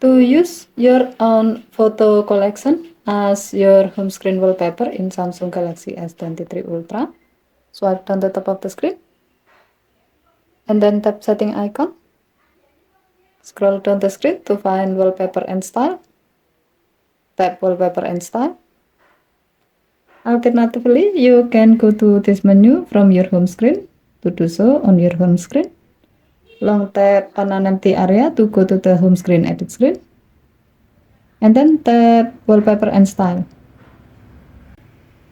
To use your own photo collection as your home screen wallpaper in Samsung Galaxy S23 Ultra, swipe down the top of the screen and then tap setting icon. Scroll down the screen to find wallpaper and style. Tap wallpaper and style. Alternatively, you can go to this menu from your home screen. To do so on your home screen, long tap on an empty area to go to the home screen edit screen. And then tap wallpaper and style.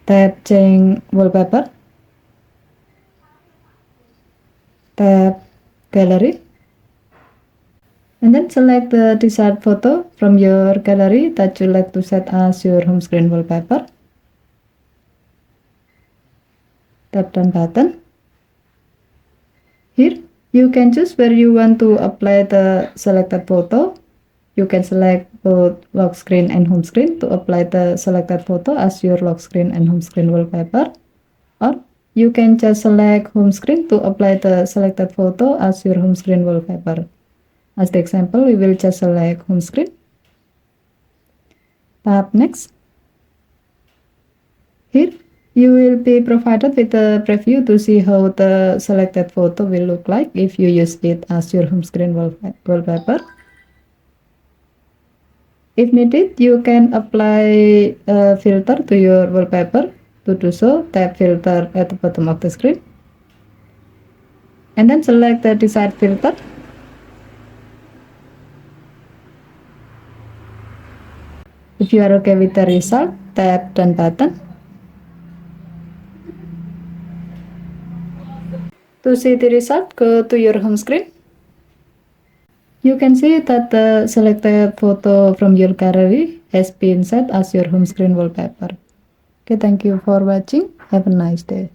Tap change wallpaper. Tap gallery. And then select the desired photo from your gallery that you like to set as your home screen wallpaper. Tap done button. Here you can choose where you want to apply the selected photo. You can select both lock screen and home screen to apply the selected photo as your lock screen and home screen wallpaper, or you can just select home screen to apply the selected photo as your home screen wallpaper. As the example, we will just select home screen. Tap next. Here you will be provided with a preview to see how the selected photo will look like if you use it as your home screen wallpaper. If needed, you can apply a filter to your wallpaper. To do so, tap filter at the bottom of the screen and then select the desired filter. If you are okay with the result, tap done button. To see the result, go to your home screen. You can see that the selected photo from your gallery has been set as your home screen wallpaper. Okay, thank you for watching. Have a nice day.